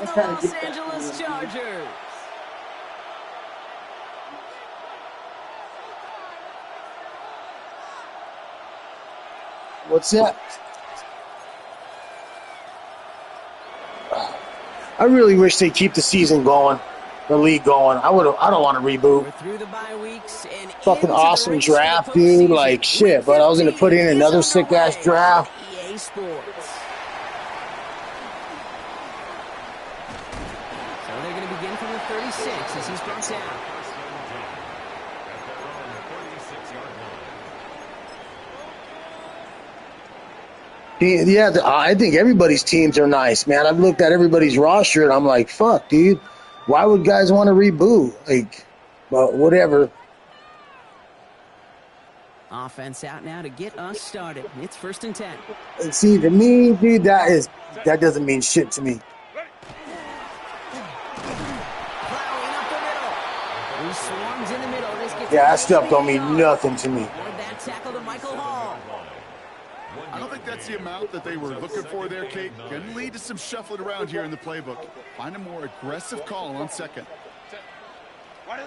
and the Los Angeles Chargers. What's that? I really wish they'd keep the season going, the league going. I don't want to reboot. We're through the bye weeks and fucking awesome draft, dude. Like shit, but I was gonna put in another sick ass draft. EA Sports. So they're gonna begin from the 36 as he's brought down. Yeah, I think everybody's teams are nice, man. I've looked at everybody's roster and I'm like, fuck, dude. Why would guys want to reboot? Like, but whatever. Offense out now to get us started. It's 1st and 10. And see, to me, dude, that doesn't mean shit to me. Plowing up the middle. He swarms in the middle. Yeah, that stuff don't mean nothing to me. That tackle to Michael Hall. I don't think that's the amount that they were looking for there, Kate. Can lead to some shuffling around here in the playbook. Find a more aggressive call on second. They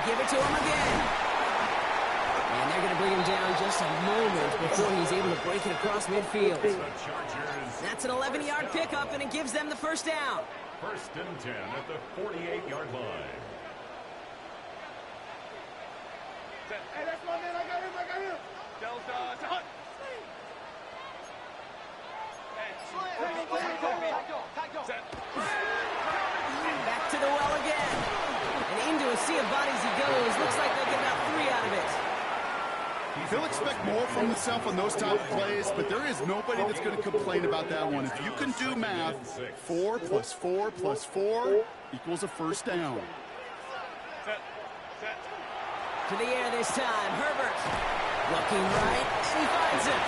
give it to him again. And they're going to bring him down just a moment before he's able to break it across midfield. That's an 11-yard pickup, and it gives them the first down. 1st and 10 at the 48-yard line. Hey, that's my man. I got him. Back to the well again. And into a sea of bodies he goes. Looks like they'll get about 3 out of it. He'll expect more from himself on those type of plays, but there is nobody that's going to complain about that one. If you can do math, 4 + 4 + 4 equals a first down. To the air this time. Herbert looking right. He finds him.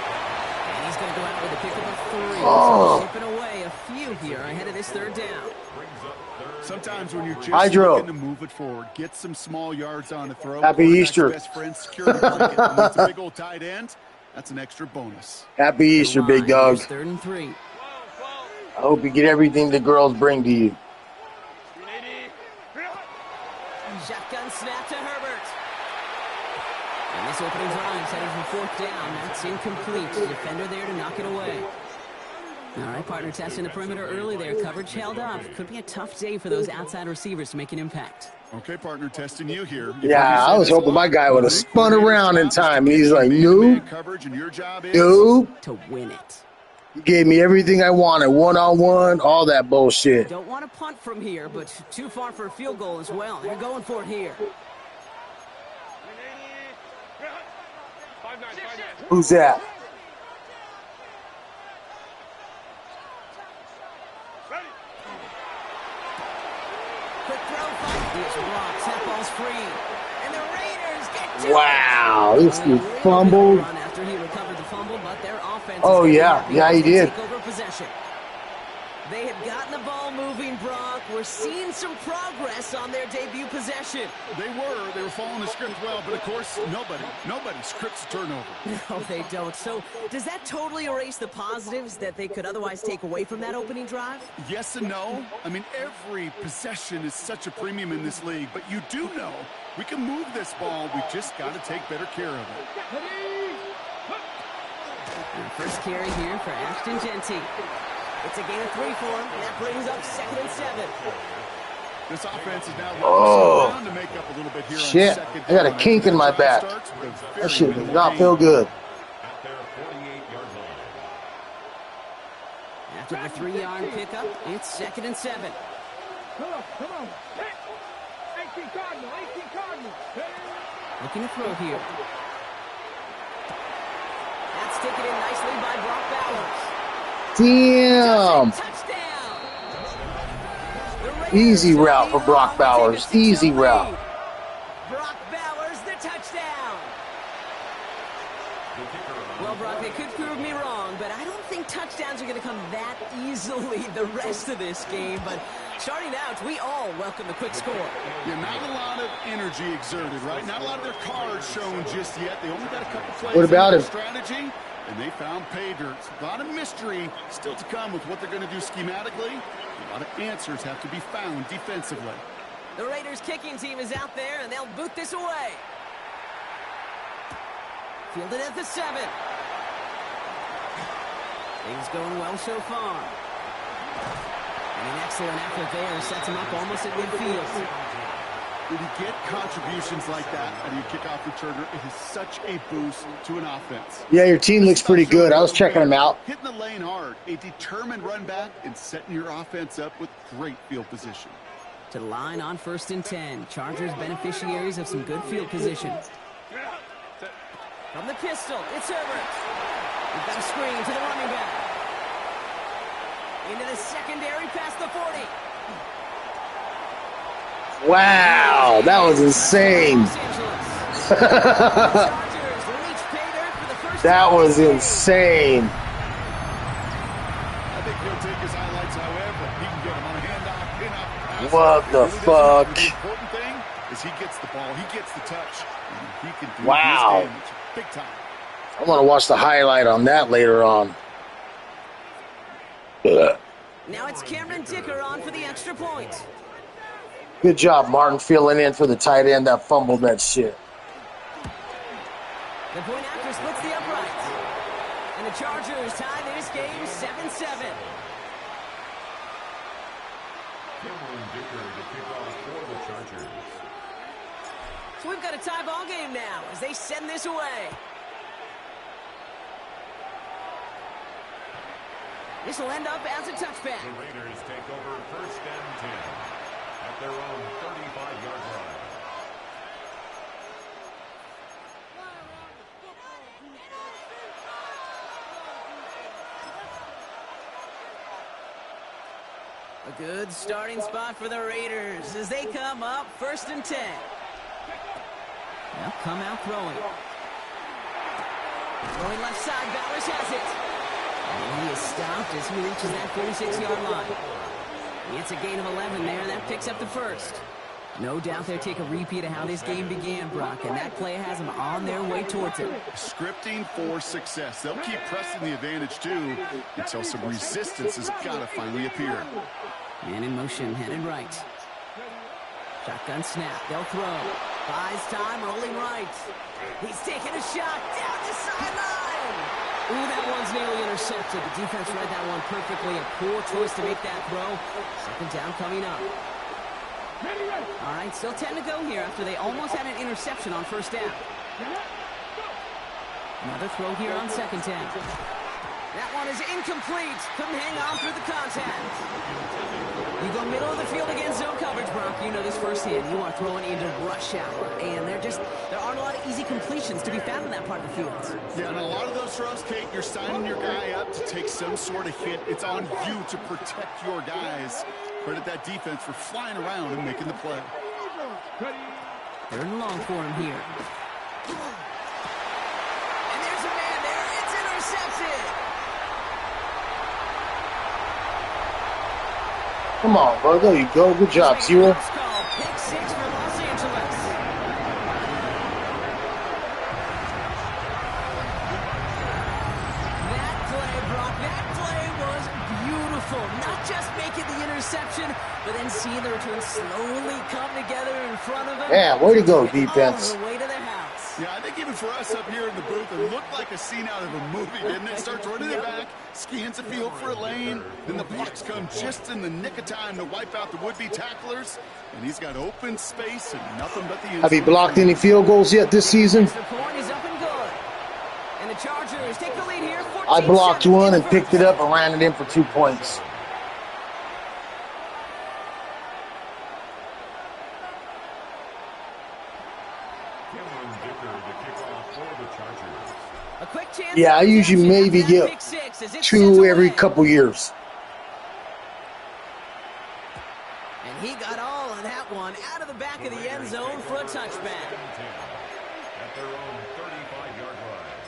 And he's going to go out with a pickup of 3. Oh. So chipping away a few here ahead of this 3rd down. Sometimes when you're just looking to move it forward, get some small yards on the throw. Happy Easter. Best friend, security blanket. And it's a big old tight end. That's an extra bonus. Happy Easter, big dog. 3rd and 3. I hope you get everything the girls bring to you. Shotgun snap to Herbert. And this opening drive is headed for 4th down. That's incomplete. The defender there to knock it away. All right, partner testing the perimeter early there. Coverage held up. Could be a tough day for those outside receivers to make an impact. Okay, partner, testing you here. Yeah, I was hoping my guy would have spun around in time. He's like, nope. Nope. To win it. He gave me everything I wanted. One-on-one, all that bullshit. Don't want to punt from here, but too far for a field goal as well. They're going for it here. Who's that? Quick throw. Here's Rocks. That ball's free. And the Raiders get to Wow, this dude fumbled. After he recovered the fumble, but their offense Oh, yeah. Yeah, he did. take over possession. They have gotten the ball moving, Brock. We're seeing some progress on their debut possession. They were following the script well, but of course, nobody scripts a turnover. No, they don't. So does that totally erase the positives that they could otherwise take away from that opening drive? Yes and no. I mean, every possession is such a premium in this league, but you do know we can move this ball. We just got to take better care of it. And first carry here for Ashton Genty. It's a gain of 3 for him, and that brings up 2nd and 7. This offense is now Oh, to make up a little bit here. shit. I got a kink in my back. That shit does not feel good. After the 3-yard pickup, it's 2nd and 7. Come on. 18 Cardinal. Looking to throw here. That's taken in nicely by Brock Bowers. Damn. Easy route for Brock Bowers. Easy route. Brock Bowers, the touchdown. Well, Brock, they could prove me wrong, but I don't think touchdowns are going to come that easily the rest of this game. But starting out, we all welcome the quick score. Yeah, not a lot of energy exerted, right? Not a lot of their cards shown just yet. They only got a couple plays. What about him? Strategy. And they found pay dirt. A lot of mystery still to come with what they're going to do schematically. A lot of answers have to be found defensively. The Raiders kicking team is out there, and they'll boot this away. Fielded at the 7. Things going well so far. And an excellent effort there sets him up almost at midfield. When you get contributions like that out of your kickoff returner, it is such a boost to an offense. Yeah, your team looks pretty good. I was checking them out. Hitting the lane hard, a determined run back, and setting your offense up with great field position. To the line on 1st and 10. Chargers beneficiaries of some good field position. From the pistol, it's Herbert. We've got a screen to the running back. Into the secondary past the 40. Wow, that was insane. That was insane. I think he'll take his highlights however. He can get him on a handoff, pin-up, pass. What the fuck? The important thing is he gets the ball, he gets the touch, and he can do wow. his damage big time. I want to watch the highlight on that later on. Now it's Cameron Dicker on for the extra point. Good job, Martin, filling in for the tight end that fumbled that shit. The point after splits the uprights. And the Chargers tie this game 7-7. Cameron Dicker to kick off for the Chargers. So we've got a tie ball game now as they send this away. This will end up as a touchback. The Raiders take over 1st and 10 at their own 35-yard line. A good starting spot for the Raiders as they come up 1st and 10. They'll come out throwing. Throwing left side, Bowers has it. And he is stopped as he reaches that 46-yard line. It's a gain of 11 there, and that picks up the 1st. No doubt they'll take a repeat of how this game began, Brock, and that play has them on their way towards it. Scripting for success. They'll keep pressing the advantage, too, until some resistance has got to finally appear. Man in motion, headed right. Shotgun snap, they'll throw. Buys time, rolling right. He's taking a shot down the sideline. Ooh, that one's nearly intercepted. The defense read that one perfectly. A poor choice to make that throw. 2nd down coming up. All right, still 10 to go here after they almost had an interception on 1st down. Another throw here on 2nd down. That one is incomplete. Couldn't hang on through the contact. You go middle of the field against zone coverage, Brock. You know this firsthand. You want to throw it into rush hour. And there aren't a lot of easy completions to be found in that part of the field. Yeah, and a lot of those throws, Kate, you're signing your guy up to take some sort of hit. It's on you to protect your guys. Credit that defense for flying around and making the play. 3rd and long for him here. And there's a man there. It's intercepted. Come on, bro. There you go. Good job, Zero. Pick 6 for Los Angeles. That play, Brock, that play was beautiful. Not just making the interception, but then seeing the return slowly come together in front of him. Yeah, way to go, defense. All the way to the house. Yeah, I think even for us up here in the booth, it looked like a scene out of a movie, didn't it? Starts running it back, scans the field for a lane, then the blocks come just in the nick of time to wipe out the would-be tacklers, and he's got open space and nothing but the end. Have you blocked any field goals yet this season? The point is up and good. And the Chargers take the lead here. I blocked one and picked it up and ran it in for 2 points. Yeah, I usually maybe get 2 every couple years. And he got all of that one out of the back of the end zone for a touchback. At their own 35-yard line.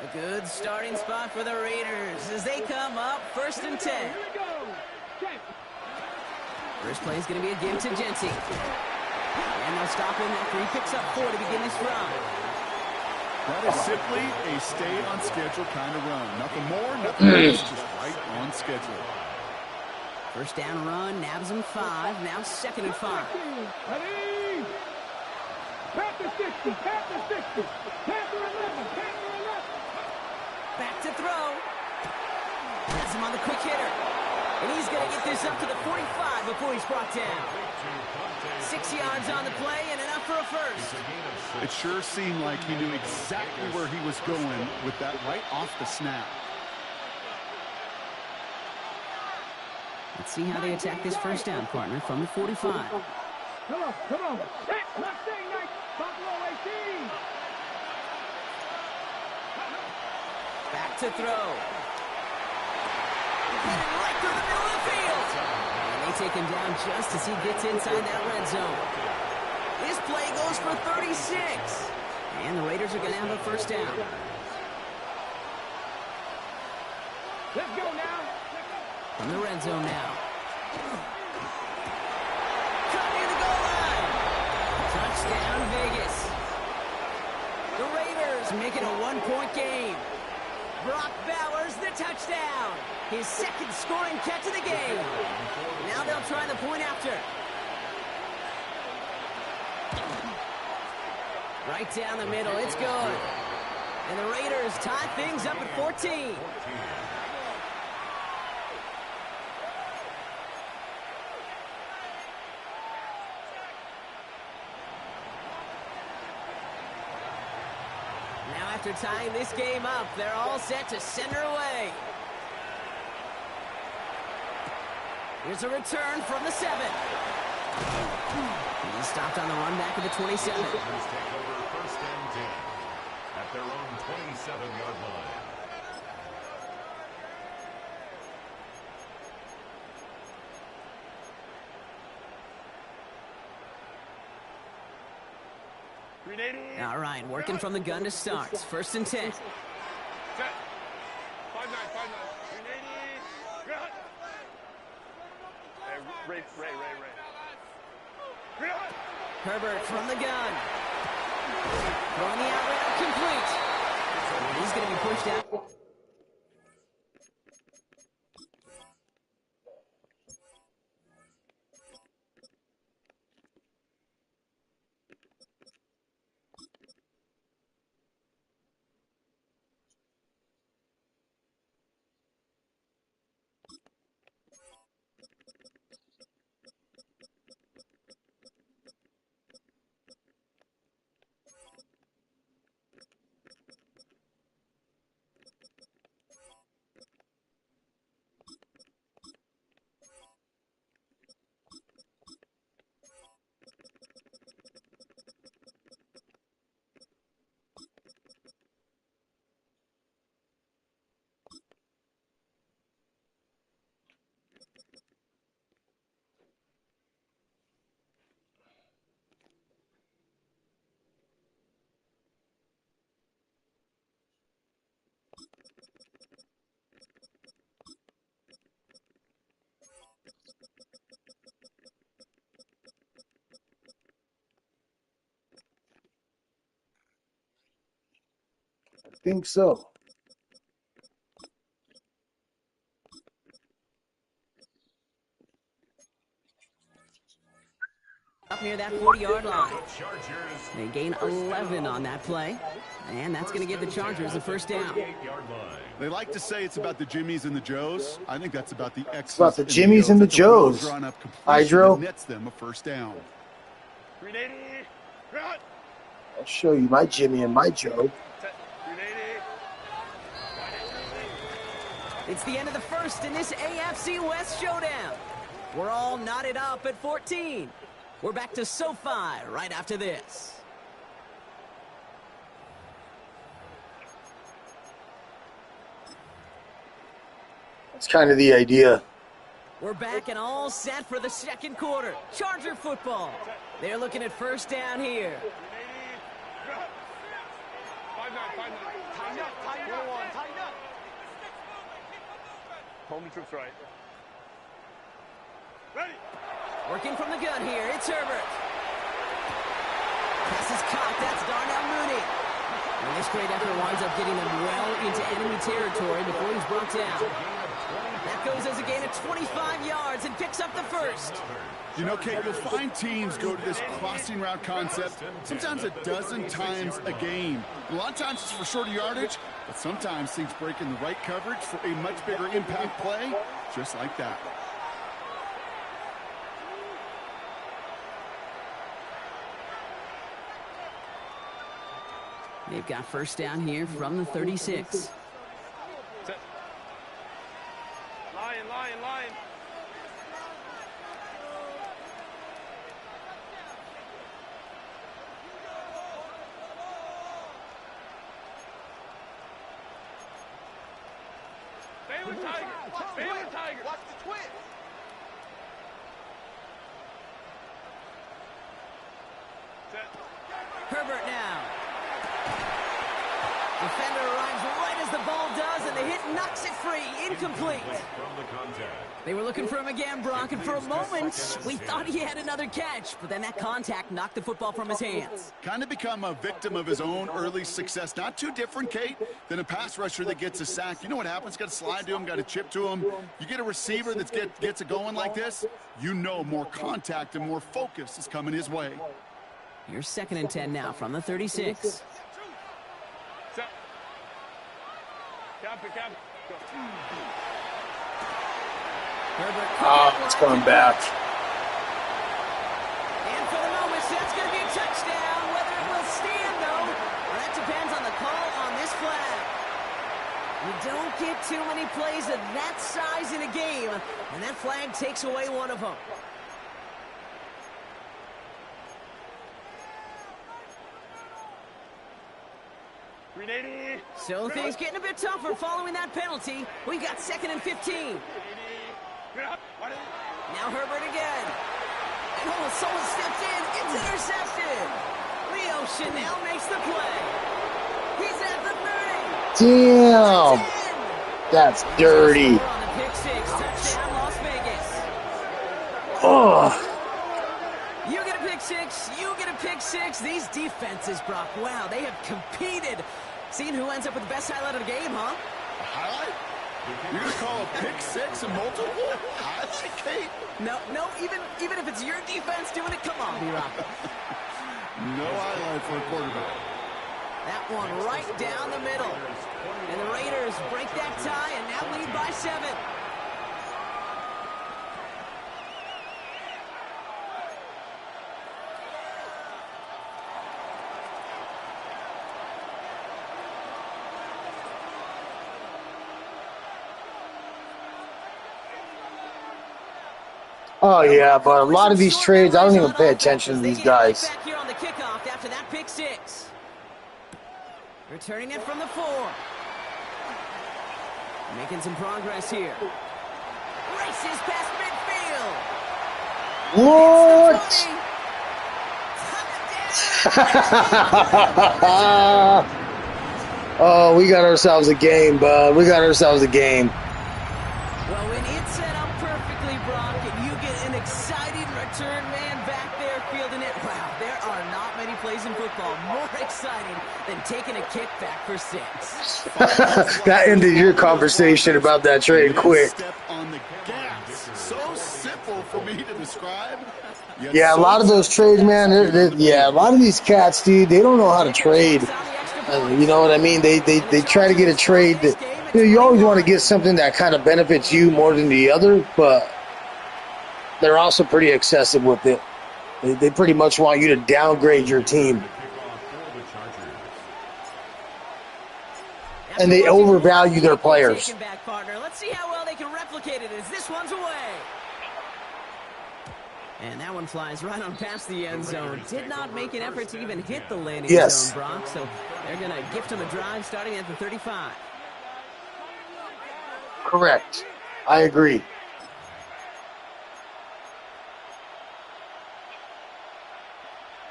A good starting spot for the Raiders as they come up 1st and 10. First play is going to be a give to Jency. And they'll stop him after he picks up 4 to begin this drive. That is simply a stay-on-schedule kind of run. Nothing more, nothing less, just right on schedule. First down run, nabs him 5, now 2nd and 5. Ready? Panther 60, Panther 60, Panther 11, Panther 11. Back to throw. Has him on the quick hitter. And he's going to get this up to the 45 before he's brought down. 6 yards on the play and enough for a first. It sure seemed like he knew exactly where he was going with that right off the snap. Let's see how they attack this first down, partner, from the 45. Come on. Hit, Mustang Knight, Buffalo 18. Back to throw. Headed right through the middle of the field. And they take him down just as he gets inside that red zone. This play goes for 36. And the Raiders are going to have a first down. Let's go now. From the red zone now. Cut near the goal line. Touchdown, Vegas. The Raiders make it a 1-point game. Brock Bowers, the touchdown. His 2nd scoring catch of the game. Now they'll try the point after. Right down the middle, it's good. And the Raiders tie things up at 14. Now after tying this game up, they're all set to send her away. Here's a return from the 7. He's stopped on the run back of the 27. Take over 1st and 10 at their own 27-yard line. All right, working from the gun to start. 1st and 10. Set. 5-9, 5-9. 380. Ray. Herbert from the gun. Throwing the out route complete. And he's going to be pushed out. I think so. Up near that 40-yard line. They gain 11 on that play. And that's going to give the Chargers the first down. They like to say it's about the Jimmies and the Joes. I think that's about the X's. About the Jimmies and the Joes. Hydro. Nets them a first down. 380. Run. I'll show you my Jimmy and my Joe. It's the end of the first in this AFC West showdown. We're all knotted up at 14. We're back to SoFi right after this. That's kind of the idea. We're back and all set for the second quarter. Charger football. They're looking at first down here. 5-9. Tighten up. Home troops right. Ready. Working from the gun here, it's Herbert. Pass is caught. That's Darnell Mooney. And this great effort winds up getting him well into enemy territory before he's brought down. That goes as a gain of 25 yards and picks up the first. You know, Kate, you'll find teams go to this crossing route concept sometimes a dozen times a game. And a lot of times it's for shorter yardage, but sometimes things break in the right coverage for a much bigger impact play, just like that. They've got first down here from the 36. Lion. Baylor Tiger. Watch the twin. Herbert now. Defender arrives right as the ball does, and the hit knocks it free. Incomplete. They were looking for him again, Brock, and for a moment, we thought he had another catch, but then that contact knocked the football from his hands. Kind of become a victim of his own early success. Not too different, Kate, than a pass rusher that gets a sack. You know what happens? Got to slide to him, got to chip to him. You get a receiver that gets it going like this, you know more contact and more focus is coming his way. Here's 2nd and 10 now from the 36. It's coming back. And for the moment, that's going to be a touchdown. Whether it will stand, though, well, that depends on the call on this flag. You don't get too many plays of that size in a game, and that flag takes away one of them. So things getting a bit tougher following that penalty. We got 2nd and 15. Now Herbert again. And someone steps in. It's intercepted. Leo Chanel makes the play. He's at the 30. Damn. That's dirty. On the pick six. Touchdown, Las Vegas. Oh. You get a pick six. You get a pick six. These defenses, Brock, wow, they have competed. Seeing who ends up with the best highlight of the game, huh? A highlight? You're going to call a pick six a multiple highlight, Kate? No, even if it's your defense doing it, come on, B-Rock. No highlight for a quarterback. That one right down the middle. And the Raiders break that tie and now lead by 7. Oh, yeah, but a lot of these trades, I don't even pay attention to these guys. Back here on the kickoff after that pick six. Returning it from the 4. Making some progress here. Races past midfield. What? Oh, we got ourselves a game, bud. We got ourselves a game. Well, when it's set up perfectly, Brock, and you get an exciting return man back there fielding it, wow, there are not many plays in football more exciting than taking a kick back for 6. That ended your conversation about that trade quick. Step on the gas. So simple for me to describe. Yeah, a lot of those trades, man. Yeah, a lot of these cats, dude, they don't know how to trade. You know what I mean? They try to get a trade that, you always want to get something that kind of benefits you more than the other, but they're also pretty excessive with it. They pretty much want you to downgrade your team. And they overvalue their players. Let's see how well they can replicate it as this one's away. And that one flies right on past the end zone. Did not make an effort to even hit the landing zone, Brock. So they're going to gift him a drive starting at the 35. Correct. I agree.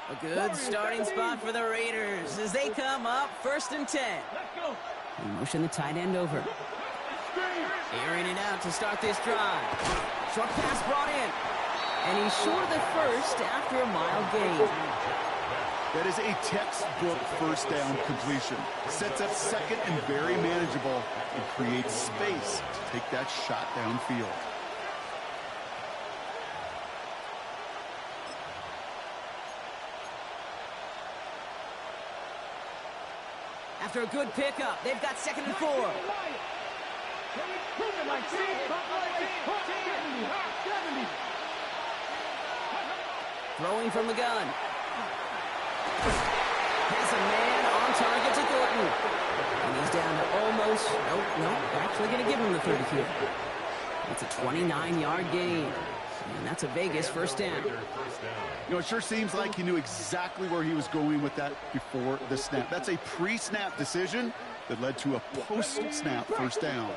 A good starting spot for the Raiders as they come up 1st and 10. They motion the tight end over. Airing it out to start this drive. Short pass brought in. And he's short of the first after a mile gain. That is a textbook first down completion. Sets up second and very manageable and creates space to take that shot downfield. After a good pickup, they've got 2nd and 4. Throwing from the gun. Has a man on target to Thornton. And he's down to almost, nope, actually going to give him the 30 here. It's a 29-yard gain. And that's a Vegas first down. You know, it sure seems like he knew exactly where he was going with that before the snap. That's a pre-snap decision that led to a post-snap first down.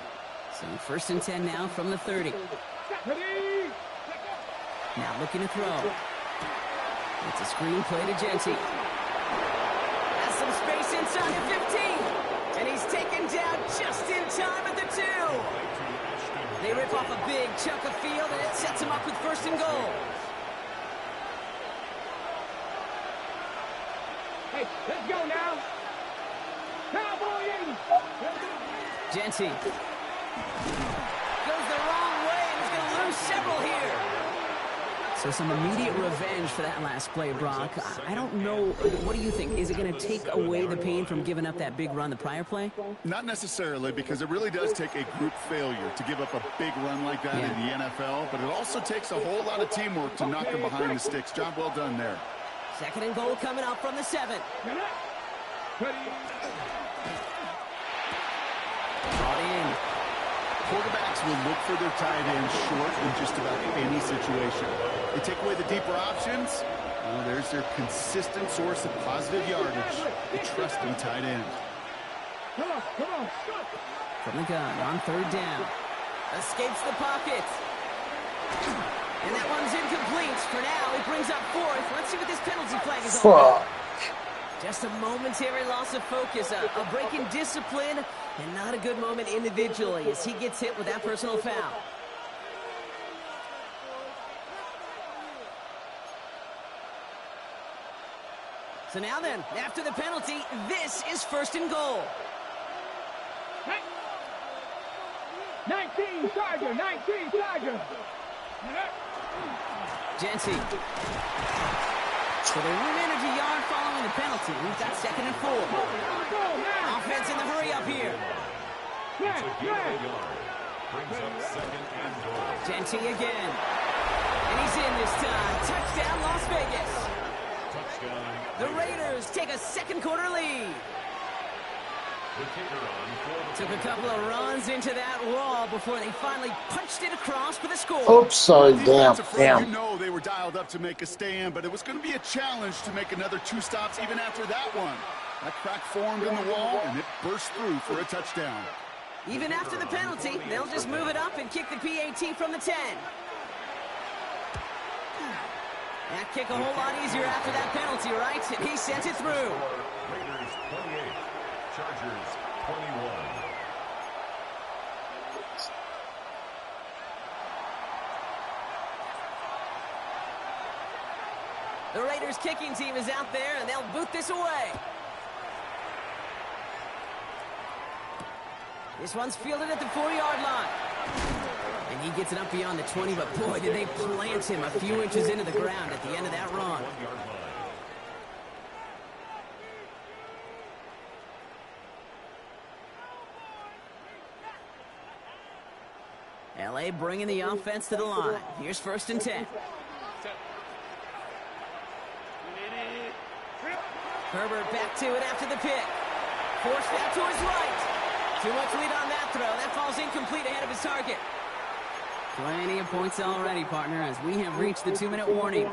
So 1st and 10 now from the 30. Now looking to throw. It's a screen play to Genty. Has some space inside the 15. And he's taken down just in time at the 2. They rip off a big chunk of field, and it sets him up with 1st and goal. Hey, let's go now. Cowboy 80. Genty goes the wrong way, and he's going to lose several here. So some immediate revenge for that last play, Brock. I don't know. What do you think? Is it going to take away the pain from giving up that big run the prior play? Not necessarily, because it really does take a group failure to give up a big run like that in the NFL, but it also takes a whole lot of teamwork to knock them behind the sticks. Job well done there. 2nd and goal coming up from the 7. Brought in. Quarterbacks will look for their tight end short in just about any situation. They take away the deeper options. Well, there's their consistent source of positive yardage, the trusty tight end. Come on. From the gun on 3rd down. Escapes the pocket. And that one's incomplete. For now, it brings up 4th. Let's see what this penalty flag is all about. Just a momentary loss of focus, a break in discipline, and not a good moment individually as he gets hit with that personal foul. So now then, after the penalty, this is 1st and goal. 19 Tiger. Genty. So they re-manage a yard following the penalty. We've got 2nd and 4. Offense in the hurry up here. Brings up 2nd and goal. Genty again. And he's in this time. Touchdown, Las Vegas. Touchdown. The Raiders take a 2nd quarter lead. The kicker on for the Took a couple of runs into that wall before they finally punched it across for the score. Oops, sorry, Defensive front, damn. You know they were dialed up to make a stand, but it was going to be a challenge to make another 2 stops even after that one. That crack formed in the wall, and it burst through for a touchdown. Even after the penalty, they'll just move it up and kick the PAT from the 10. That kick a whole lot easier after that penalty, right? And he sent it through. Raiders 28, Chargers 21. The Raiders kicking team is out there, and they'll boot this away. This one's fielded at the 4-yard line. And he gets it up beyond the 20, but boy, did they plant him a few inches into the ground at the end of that run. 1-yard line. LA bringing the offense to the line. Here's 1st and 10. Herbert back to it after the pick. Forced that to his right. Too much lead on that throw. That falls incomplete ahead of his target. Plenty of points already, partner, as we have reached the 2-minute warning.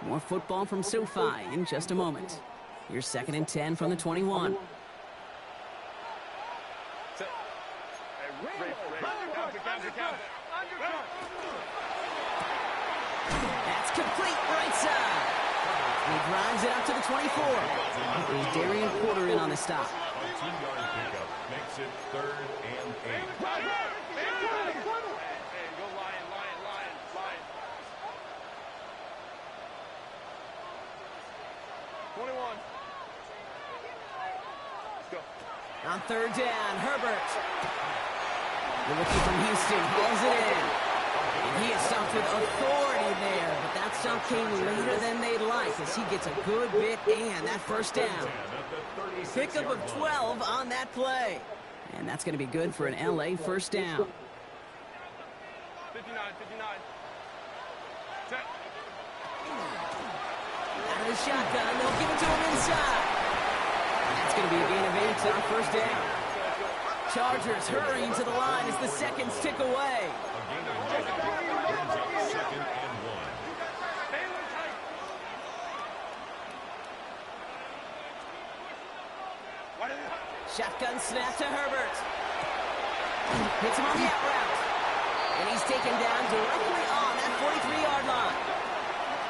More football from SoFi in just a moment. Here's 2nd and 10 from the 21. That's complete right side. He drives it up to the 24. There's Darian Porter in on the stop. A 2-yard pickup makes it 3rd and 8. 21. Go. On third down, Herbert. The rookie from Houston hauls it in. And he is stopped with authority there, but that stop came later than they'd like as he gets a good bit and that first down. Pickup of 12 on that play. And that's going to be good for an LA first down. 59. Set. Out of the shotgun, they'll give it to him inside. That's going to be a gain of 8 on first down. Chargers hurrying to the line as the seconds tick away. Second and 1. Shotgun snap to Herbert. Hits him on the out route. And he's taken down directly on that 43-yard line.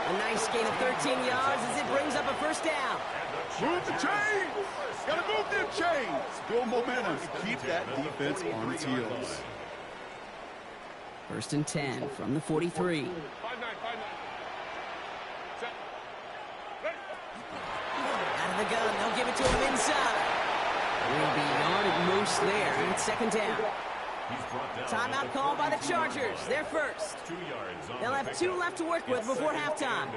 A nice gain of 13 yards as it brings up a first down. Move the chains! Gotta move them chains! Build momentum. Keep that defense on its heels. First and 10 from the 43. 5-9. Set. Ready. Out of the gun, they'll give it to him inside. Will be yard at most there, and it's second down. Timeout called by the Chargers. They're first. 2 yards on They'll the have pickup. 2 left to work with before Second halftime. and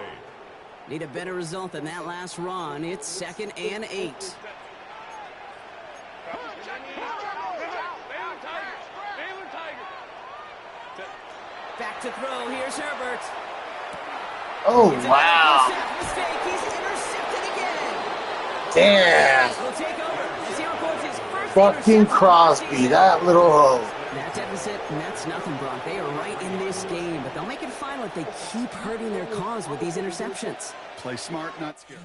8. Need a better result than that last run. It's second and 8. Back to throw. Here's Herbert. Oh, It's a wow. mistake. He's intercepted again. Damn. Will take over as he records his first Fucking interception Crosby, of the season. that little hoe. That deficit, and that's nothing, Brock. They are right in this game, but they'll make it final if they keep hurting their cause with these interceptions. Play smart, not scared.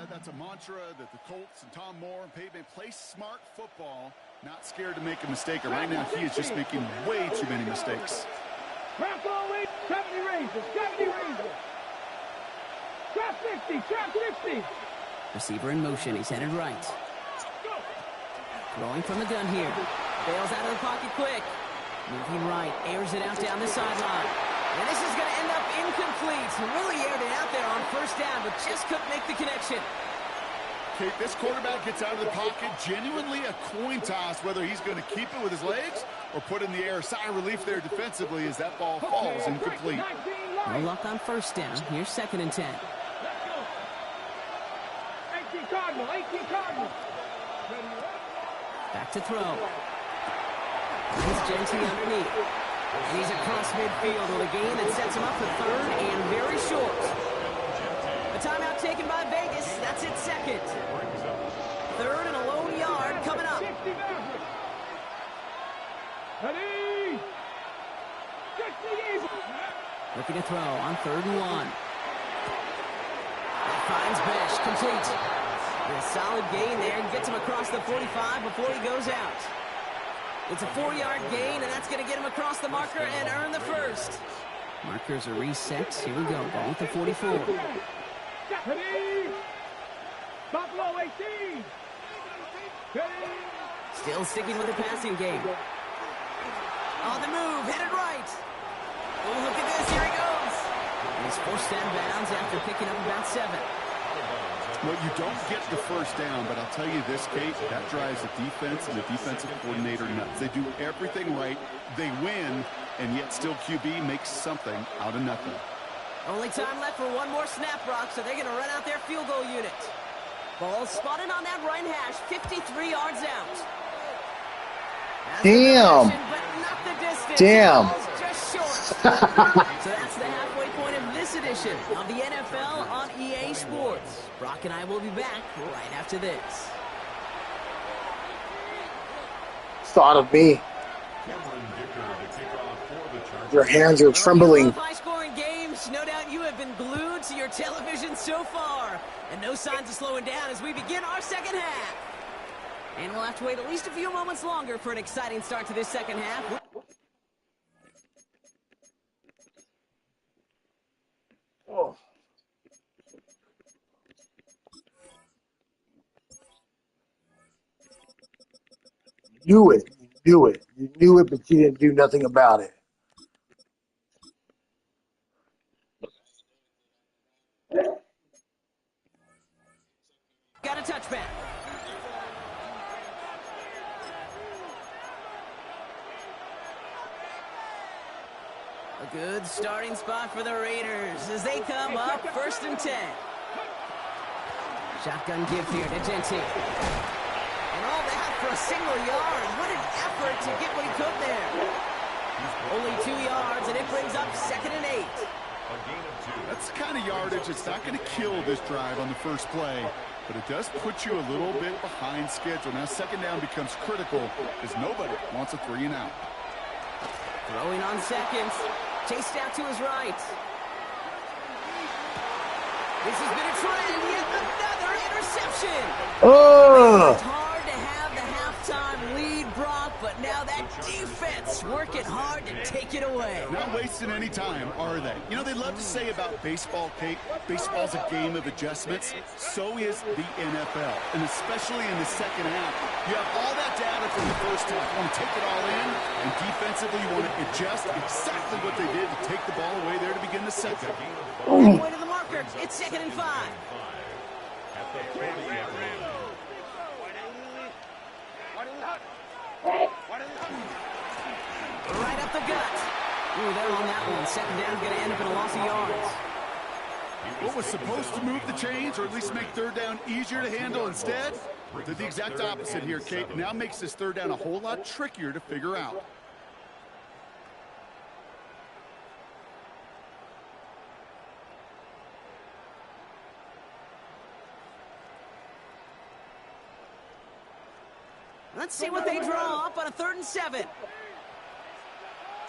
That's a mantra that the Colts and Tom Moore and Peyton play smart football, not scared to make a mistake. And right now, he is just making way too many mistakes. Drop away. 70 raises. 70 raises. Drop 50. Drop 50. Receiver in motion. He's headed right. Throwing from the gun here. Bails out of the pocket quick. Moving right. Airs it out down the sideline. And this is going to end up incomplete. Really aired it out there on first down, but just couldn't make the connection. Kate, this quarterback gets out of the pocket, genuinely a coin toss whether he's going to keep it with his legs or put in the air. Sigh of relief there defensively as that ball falls incomplete. No luck on first down. Here's second and 10. 18 Cardinal. 18 Cardinal. Back to throw. He's Gentry underneath. And he's across midfield with a gain that sets him up for third and very short. A timeout taken by Vegas. That's it second. Third and a lone yard coming up. 60 Maverick. Ready. 60 Eagle. Looking to throw on third and 1. That finds Besh, complete. And a solid gain there and gets him across the 45 before he goes out. It's a 4-yard gain, and that's going to get him across the marker and earn the first. Markers are reset. Here we go. Ball at the 44. Ready. Buffalo 18. Ready. Still sticking with the passing game. On the move, headed right. Oh, look at this. Here he goes. And he's forced out of bounds after picking up about 7. Well, you don't get the first down, but I'll tell you this, Kate, that drives the defense and the defensive coordinator nuts. They do everything right. They win, and yet still QB makes something out of nothing. Only time left for one more snap, Brock, so they're going to run out their field goal unit. Ball spotted on that right hash, 53 yards out. That's Damn. the direction, but not the distance. Damn. The ball's just short. So that's the halfway point of this edition of the NFL on EA Sports. Brock and I will be back right after this. Thought of me. Your hands are trembling. High-scoring games. No doubt you have been glued to your television so far. And no signs of slowing down as we begin our second half. And we'll have to wait at least a few moments longer for an exciting start to this second half. Oh. You knew it. You knew it, but you didn't do nothing about it. A good starting spot for the Raiders as they come up 1st and 10. Shotgun give here to Gentry. And all that for a single yard. What an effort to get what he could there. Only 2 yards, and it brings up 2nd and 8. That's the kind of yardage that's not going to kill this drive on the first play, but it does put you a little bit behind schedule. Now 2nd down becomes critical because nobody wants a 3 and out. Throwing on 2nd. Chased out to his right. This has been a trend. Yet another interception. Oh! It's hard to have the halftime lead, Brock, but now that defense working hard to take it away. Not wasting any time, are they? You know, they love to say about baseball, Kate, baseball's a game of adjustments. So is the NFL, and especially in the second half. You have all that data from the first half. You want to take it all in, and defensively you want to adjust exactly what they did to take the ball away there to begin the second. Midway to the marker. It's 2nd and 5. Right up the gut. Ooh, they're on that one. 2nd down, going to end up in a loss of yards. What was supposed to move the chains, or at least make 3rd down easier to handle instead, did the exact opposite here, Kate. It now makes this 3rd down a whole lot trickier to figure out. Let's see what they draw up on a 3rd and 7.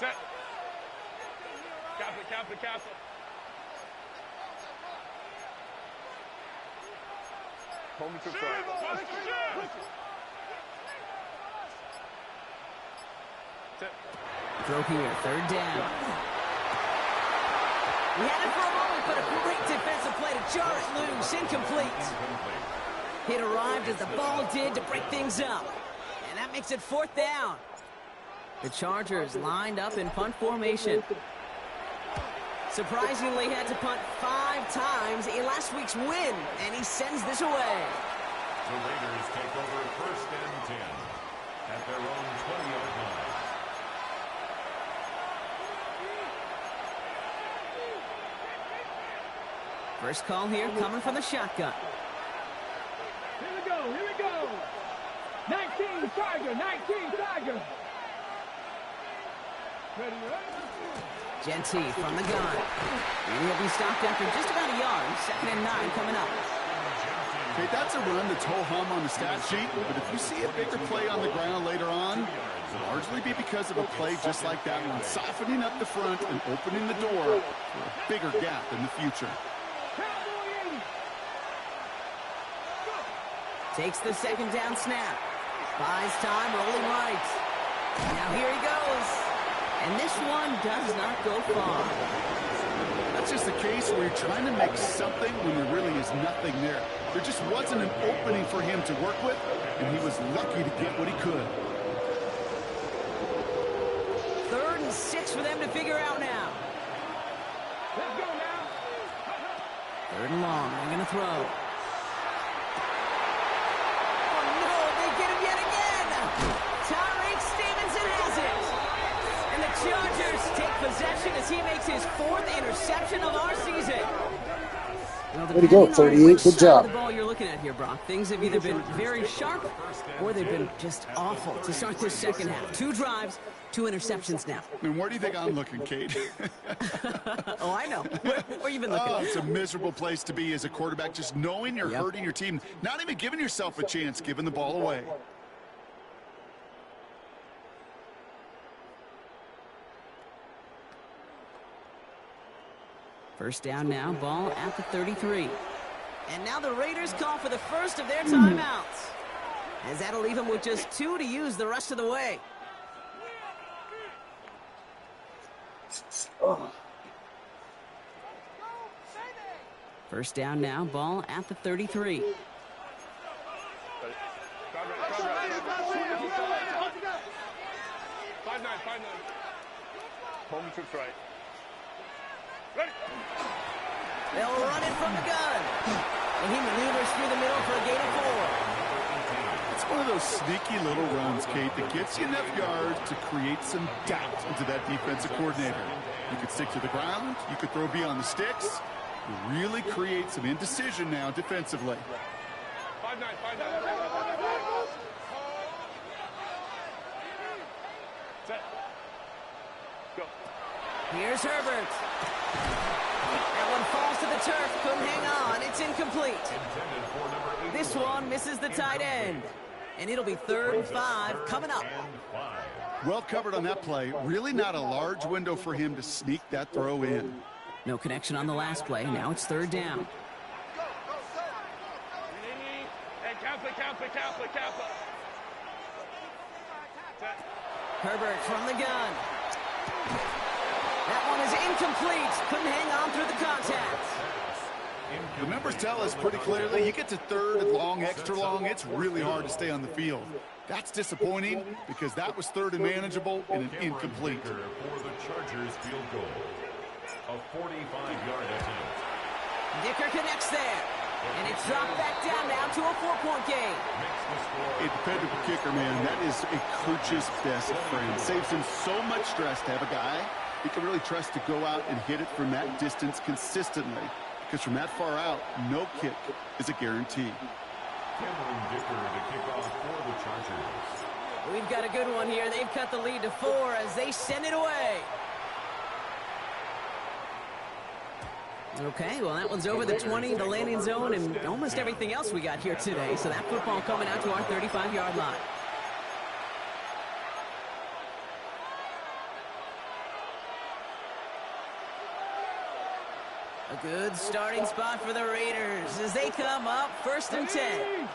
Set. Captain. Hold me to try. Throw here, 3rd down. We had it for a moment, but a great defensive play to jar it loose. Incomplete. It arrived as the ball did to break things up. And that makes it 4th down. The Chargers lined up in punt formation. Surprisingly had to punt 5 times in last week's win, and he sends this away. The Raiders take over 1st and 10 at their own 20-yard line. First call here coming from the shotgun. Here we go. 19 Tiger. Ready? Gentry from the gun. And he'll be stopped after just about a yard. 2nd and 9 coming up. Okay, that's a run that's ho-hum on the stat sheet, but if you see a bigger play on the ground later on, it'll largely be because of a play just like that one, softening up the front and opening the door for a bigger gap in the future. Takes the 2nd down snap. Buys time, rolling right. Now here he goes. And this one does not go far. That's just the case where you're trying to make something when there really is nothing there. There just wasn't an opening for him to work with, and he was lucky to get what he could. 3rd and 6 for them to figure out now. Let's go now. 3rd and long. They're going to throw. Chargers take possession as he makes his 4th interception of our season. Well, way to go, 38. Good job. The ball you're looking at here, Brock. Things have either been very sharp or they've been just awful to start this second half. 2 drives, 2 interceptions now. And where do you think I'm looking, Kate? Oh, I know. Where you been looking? Oh, it's a miserable place to be as a quarterback, just knowing you're hurting your team, not even giving yourself a chance, giving the ball away. First down now, ball at the 33. And now the Raiders call for the first of their timeouts. As that'll leave them with just 2 to use the rest of the way. First down now, ball at the 33. 5-9. Hold me to right. Ready. They'll run it from the gun. And he maneuvers through the middle for a gain of 4. It's One of those sneaky little runs, Kate, that gets you enough yards to create some doubt into that defensive coordinator. You could stick to the ground. You could throw beyond the sticks. You really create some indecision now defensively. 5-9. Set. Go. Here's Herbert. That one falls to the turf. Couldn't hang on. It's incomplete. This one misses the tight end. And it'll be 3rd and 5 coming up. Well covered on that play. Really not a large window for him to sneak that throw in. No connection on the last play. Now it's 3rd down. Hey, counter. Herbert from the gun. That one is incomplete. Couldn't hang on through the contact. The numbers tell us pretty clearly, you get to 3rd and long, extra long, it's really hard to stay on the field. That's disappointing because that was 3rd and manageable and an incomplete. For the Chargers field goal. A 45-yard attempt. Dicker connects there. And it's dropped back down now to a 4-point game. A dependable kicker, man, that is a coach's best friend. Saves him so much stress to have a guy he can really trust to go out and hit it from that distance consistently. Because from that far out, no kick is a guarantee. Cameron Dicker to kick off for the Chargers. We've got a good one here. They've cut the lead to 4 as they send it away. Okay, well, that one's over the 20, the landing zone, and almost everything else we got here today. So that football coming out to our 35-yard line. A good starting spot for the Raiders as they come up 1st and 10.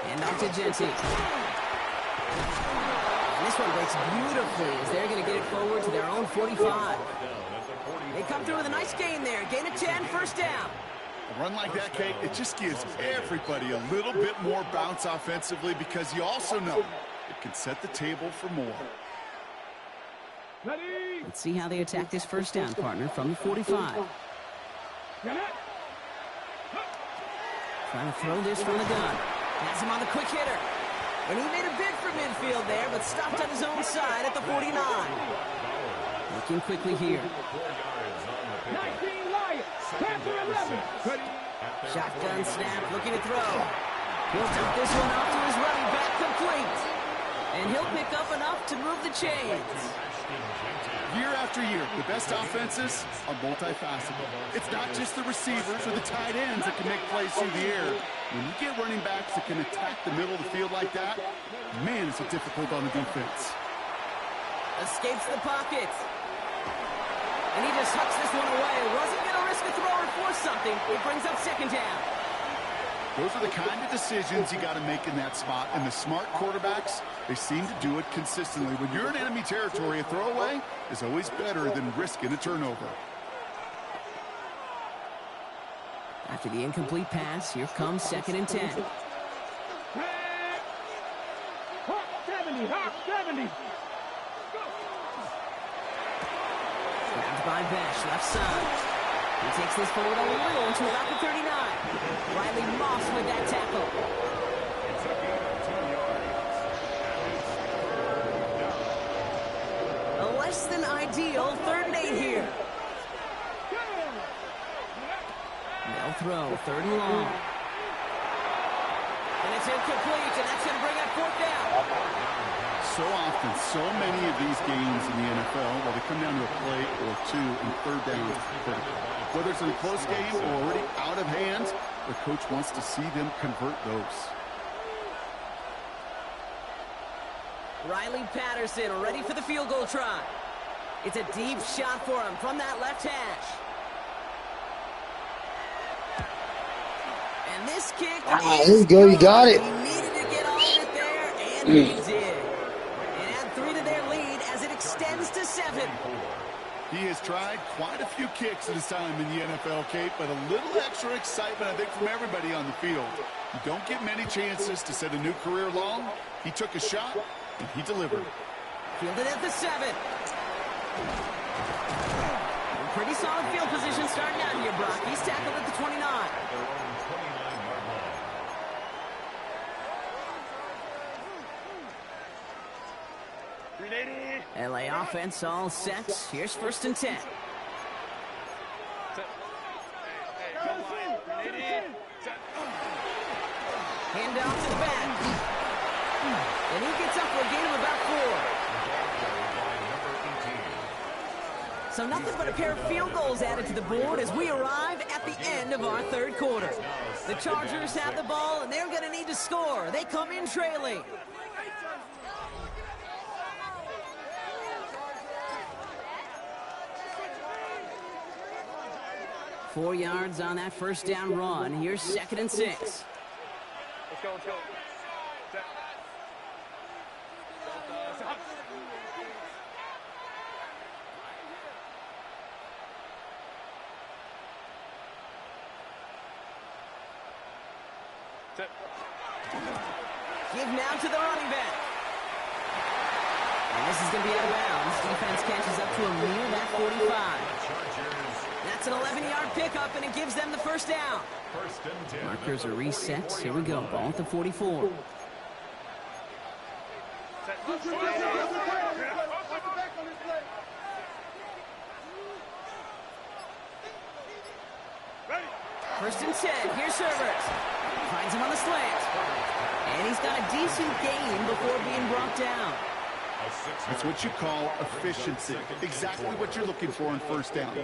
And off to Genty. And this one breaks beautifully as they're going to get it forward to their own 45. They come through with a nice gain there. Gain of 10, 1st down. A run like that, Kate, it just gives everybody a little bit more bounce offensively because you also know it can set the table for more. Let's see how they attack this 1st down, partner, from the 45. Trying to throw this from the gun. Has him on the quick hitter. And he made a bid for midfield there, but stopped on his own side at the 49. Looking quickly here. 19 Lions. Panther 11. Shotgun snap, looking to throw. He'll dump this one off to his running back, complete. And he'll pick up enough to move the chains. Year after year, the best offenses are multifaceted. It's not just the receivers or the tight ends that can make plays through the air. When you get running backs that can attack the middle of the field like that, man, is it difficult on the defense. Escapes the pocket. And he just hucks this one away. Wasn't going to risk a throw or force something. It brings up 2nd down. Those are the kind of decisions you got to make in that spot. And the smart quarterbacks, they seem to do it consistently. When you're in enemy territory, a throwaway is always better than risking a turnover. After the incomplete pass, here comes 2nd and 10. Hawk 70. Grabbed by Bash, left side. He takes this forward a little to about the 39. Riley Moss with that tackle. A less than ideal 3rd and 8 here. They'll throw 3rd and long. And it's incomplete, and that's going to bring up 4th down. So often, so many of these games in the NFL, well, they come down to a play or two, and 3rd down is critical. Whether it's in a close game or already out of hand, the coach wants to see them convert those. Riley Patterson ready for the field goal try. It's a deep shot for him from that left hash. And this kick there you go, you got it. He needed to get all of it there, and he did. And add 3 to their lead as it extends to 7. He has tried quite a few kicks in his time in the NFL, Kate, but a little extra excitement, I think, from everybody on the field. You don't get many chances to set a new career long. He took a shot, and he delivered. Fielded at the 7. Pretty solid field position starting out here, Brock. He's tackled at the 29. Their own 29-yard line. LA offense all set. Here's 1st and 10. Hand off to the back. And he gets up for a gain of about 4. So nothing but a pair of field goals added to the board as we arrive at the end of our 3rd quarter. The Chargers have the ball, and they're going to need to score. They come in trailing. Four yards on that 1st down run. Here's 2nd and 6. Let's go, let's go. Give now to the running back. And this is going to be out of bounds. Defense catches up to him near that 45. That's an 11-yard pickup, and it gives them the 1st down. 1st and 10. Markers are reset. Here we go. Ball at the 44. First and 10. Here's Herbert. Finds him on the slant. And he's got a decent gain before being brought down. That's what you call efficiency. Exactly what you're looking for on 1st down.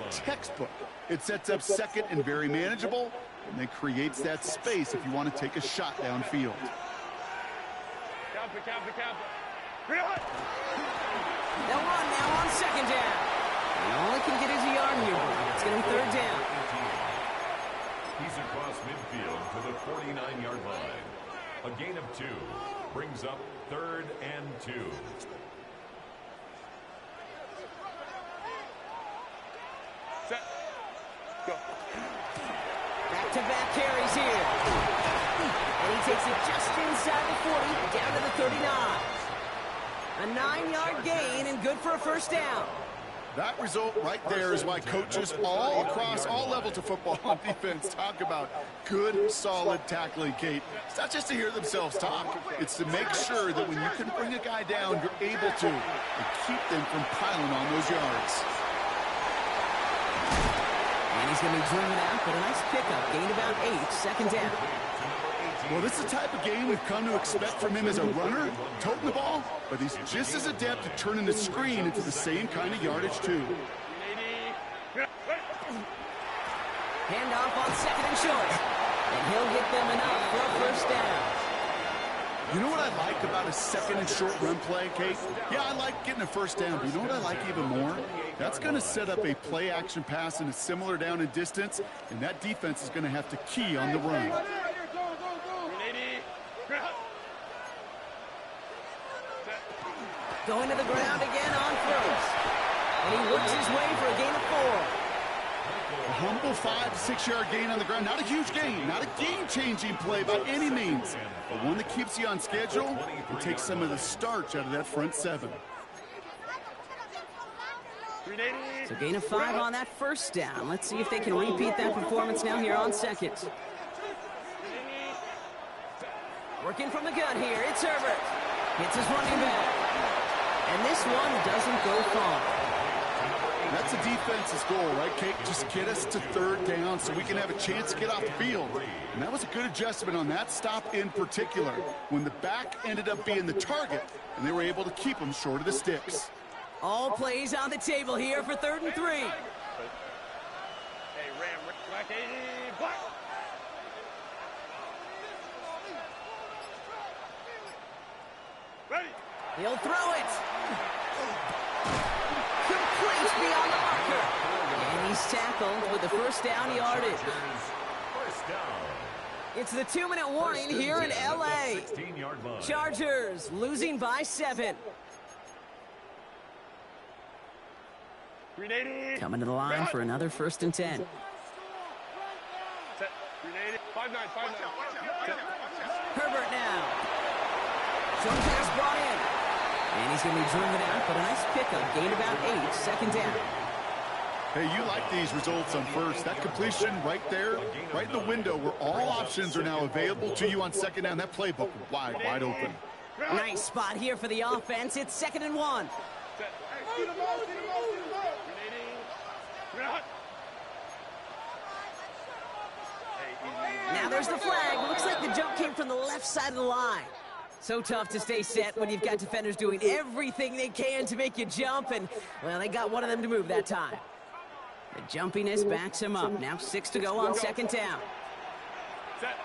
Textbook. It sets up 2nd and very manageable, and then creates that space if you want to take a shot downfield. They'll run now on 2nd down. He only can get his yard here. It's going to be 3rd down. He's across midfield to the 49-yard line. A gain of 2 brings up 3rd and 2. Set. Go. Back-to-back carries here. And he takes it just inside the 40, down to the 39. A 9-yard gain and good for a 1st down. That result right there is why coaches all across all levels of football on defense talk about good, solid tackling, Kate. It's not just to hear themselves talk. It's to make sure that when you can bring a guy down, you're able to, and keep them from piling on those yards. And he's going to be driven out, but a nice pickup. Gain about 8, 2nd down. Well, this is the type of game we've come to expect from him as a runner, toting the ball, but he's just as adept at turning the screen into the same kind of yardage, too. Hand off on 2nd and short. And he'll get them enough for a 1st down. You know what I like about a 2nd and short run play, Kate? Yeah, I like getting a 1st down, but you know what I like even more? That's going to set up a play-action pass in a similar down and distance, and that defense is going to have to key on the run. Going to the ground again on 1st. And he works his way for a gain of 4. A humble 5 to 6 yard gain on the ground. Not a huge gain, not a game-changing play by any means, but one that keeps you on schedule and takes some of the starch out of that front 7. So gain of 5 on that 1st down. Let's see if they can repeat that performance now here on 2nd. Working from the gun here. It's Herbert. Hits his running back. And this one doesn't go far. That's a defense's goal, right, Kate? Just get us to 3rd down so we can have a chance to get off the field. And that was a good adjustment on that stop in particular, when the back ended up being the target, and they were able to keep him short of the sticks. All plays on the table here for 3rd and 3. Hey, Ram, black 80, black. Ready. He'll throw it. Complete beyond the marker. And he's tackled with the 1st down yardage. 1st down. It's the 2-minute warning here in LA. 16-yard line. Chargers losing by 7. Coming to the line for another 1st and 10. Set. 5-9. Herbert now. Short pass brought in. And he's going to be driven out, but a nice pickup. Gain about 8, 2nd down. Hey, you like these results on first. That completion right there, right in the window where all options are now available to you on second down. That playbook wide open. Nice spot here for the offense. It's 2nd and 1. Now there's the flag. Looks like the jump came from the left side of the line. So tough to stay set when you've got defenders doing everything they can to make you jump, and, well, they got one of them to move that time. The jumpiness backs him up. Now 6 to go on 2nd down. Set.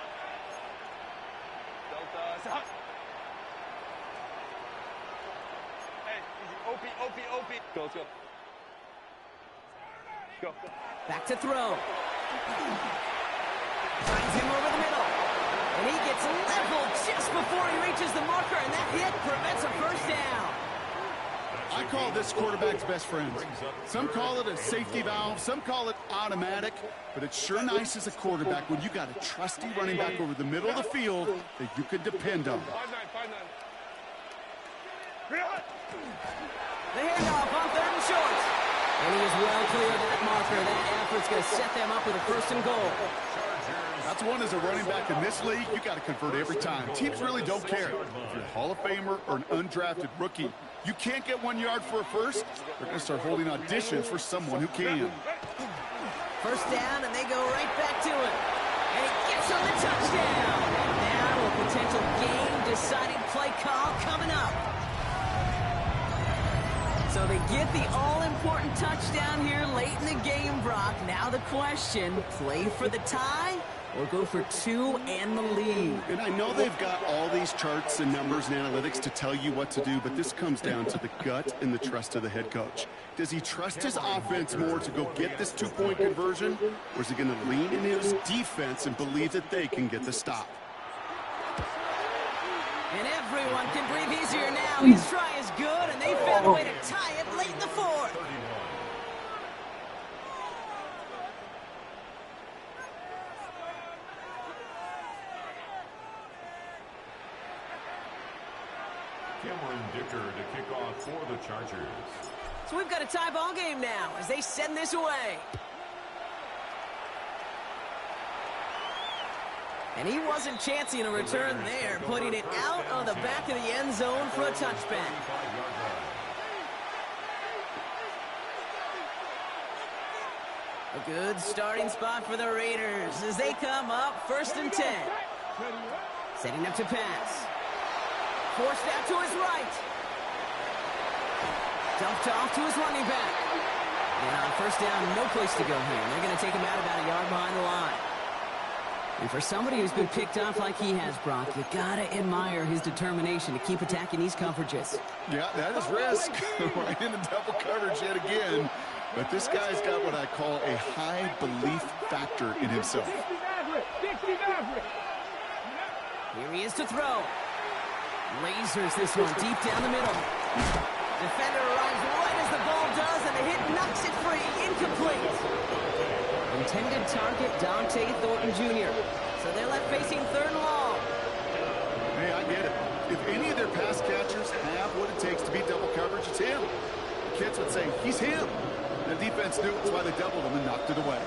Delta. Hey, easy. OP. Go, let's go. Go. Back to throw. Finds him over the middle. And he gets leveled just before he reaches the marker, and that hit prevents a first down. I call this quarterback's best friend. Some call it a safety valve, some call it automatic, but it's sure nice as a quarterback when you got a trusty running back over the middle of the field that you can depend on. 5-9. The handoff on 3rd and short. And he is well clear of that marker. That effort's going to set them up with a 1st and goal. That's one as a running back in this league, you got to convert every time. Teams really don't care. If you're a Hall of Famer or an undrafted rookie, you can't get 1 yard for a first, they're going to start holding auditions for someone who can. First down, and they go right back to it. And he gets on the touchdown. And now a potential game-deciding play call coming up. So they get the all-important touchdown here late in the game, Brock. Now the question, play for the tie or go for 2 and the lead? And I know they've got all these charts and numbers and analytics to tell you what to do, but this comes down to the gut and the trust of the head coach. Does he trust his offense more to go get this 2-point conversion, or is he going to lean in his defense and believe that they can get the stop? And everyone can breathe easier now. His try is good, and they found a way to tie it late in the 4th. Cameron Dicker to kick off for the Chargers. So we've got a tie ball game now as they send this away. And he wasn't chancing a return there, putting it out of the back of the end zone for a touchback. A good starting spot for the Raiders as they come up 1st and 10. Setting up to pass. Forced out to his right. Dumped off to his running back. And on 1st down, no place to go here. They're going to take him out about a yard behind the line. And for somebody who's been picked off like he has, Brock, you gotta admire his determination to keep attacking these coverages. Yeah, that is risk. Right into double coverage yet again. But this guy's got what I call a high belief factor in himself. Here he is to throw. Lasers this one deep down the middle. Defender arrives right as the ball does, and the hit knocks it free. Incomplete. Intended target, Dante Thornton Jr. So they're left facing 3rd and long. Hey, I get it. If any of their pass catchers have what it takes to beat double coverage, it's him. The kids would say, he's him. The defense knew it's why they doubled him and knocked it away.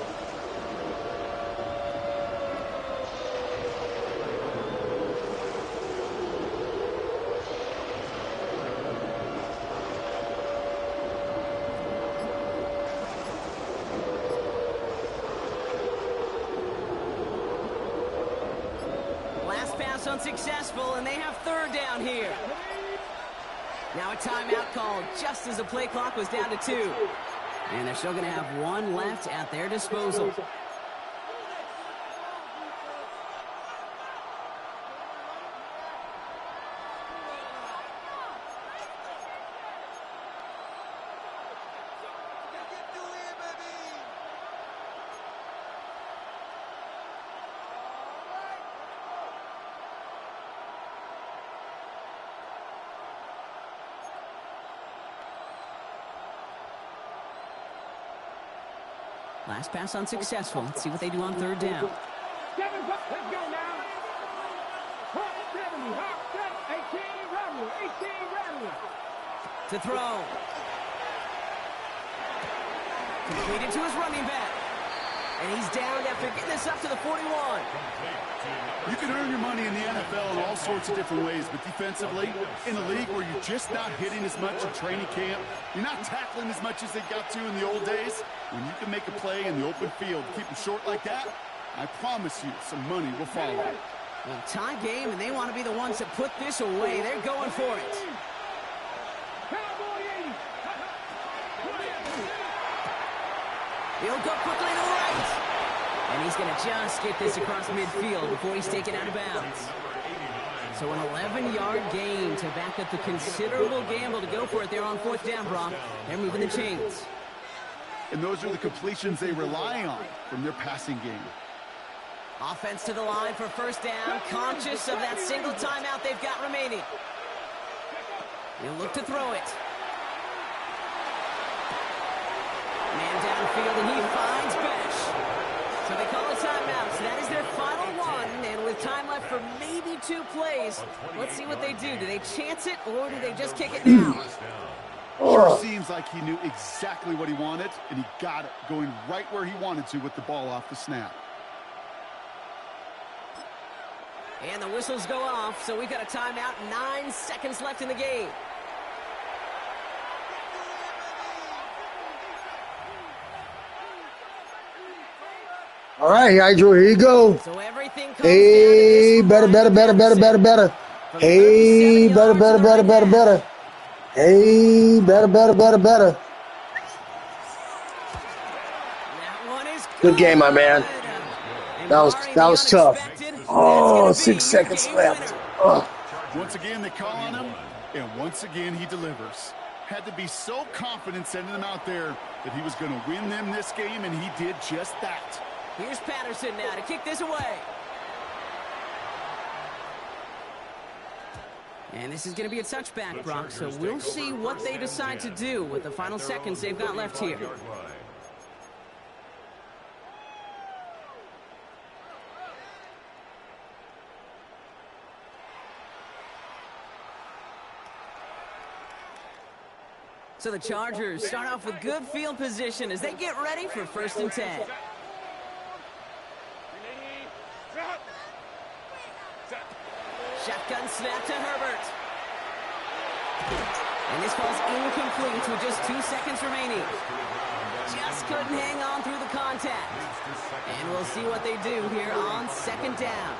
Unsuccessful, and they have 3rd down here. Now a timeout called just as the play clock was down to 2. And they're still going to have 1 left at their disposal. Last pass unsuccessful. Let's see what they do on 3rd down. Let's go now. Hot 70, hot 18 Ramley. To throw. Completed to his running back. And he's down after getting this up to the 41. You can earn your money in the NFL in all sorts of different ways, but defensively, in a league where you're just not hitting as much in training camp, you're not tackling as much as they got to in the old days, when you can make a play in the open field, keep them short like that, I promise you some money will follow. Well, tie game, and they want to be the ones that put this away. They're going for it. He'll go quickly to the right. And he's going to just get this across midfield before he's taken out of bounds. So an 11-yard gain to back up the considerable gamble to go for it there on 4th down, Brock. They're moving the chains. And those are the completions they rely on from their passing game. Offense to the line for 1st down, conscious of that single timeout they've got remaining. He'll look to throw it. Man downfield, and he finds Besh. So they call a timeout. So that is their final one, and with time left for maybe 2 plays, let's see what they do. Do they chance it, or do they just kick it now? Sure seems like he knew exactly what he wanted, and he got it, going right where he wanted to with the ball off the snap. And the whistles go off, so we've got a timeout, 9 seconds left in the game. All right, Hydro, here you go. So everything comes Hey, down better. to this Hey, better. Hey, better. That one is Good game, my man. And That was tough. unexpected, Oh, that's gonna 6 be your seconds game left. winner. Oh. Once again, they call on him, and once again, he delivers. Had to be so confident sending him out there that he was going to win them this game, and he did just that. Here's Patterson now to kick this away. And this is going to be a touchback, Brock, so we'll see what they decide to do with the final seconds they've got left here. So the Chargers start off with good field position as they get ready for 1st and 10. Shotgun snap to Herbert. And this falls incomplete with just 2 seconds remaining. Just couldn't hang on through the contact. And we'll see what they do here on 2nd down.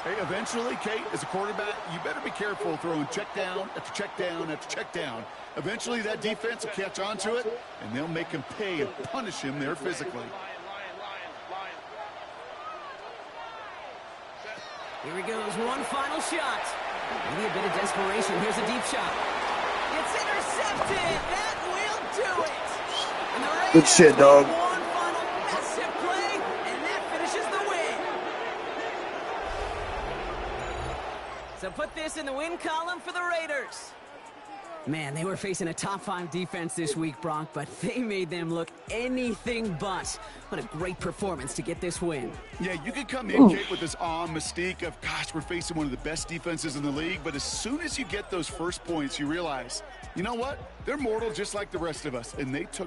Hey, eventually, Kate, as a quarterback, you better be careful throwing check down after check down after check down. Eventually, that defense will catch on to it, and they'll make him pay and punish him there physically. Here he goes, one final shot. Maybe a bit of desperation. Here's a deep shot. It's intercepted. That will do it. And the Raiders Good shit, dog. One final massive play, and that finishes the win. So put this in the win column for the Raiders. Man, they were facing a top 5 defense this week, Brock, but they made them look anything but. What a great performance to get this win. Yeah, you could come in, Kate, with this awe and mystique of, gosh, we're facing one of the best defenses in the league, but as soon as you get those first points, you realize, you know what? They're mortal just like the rest of us, and they took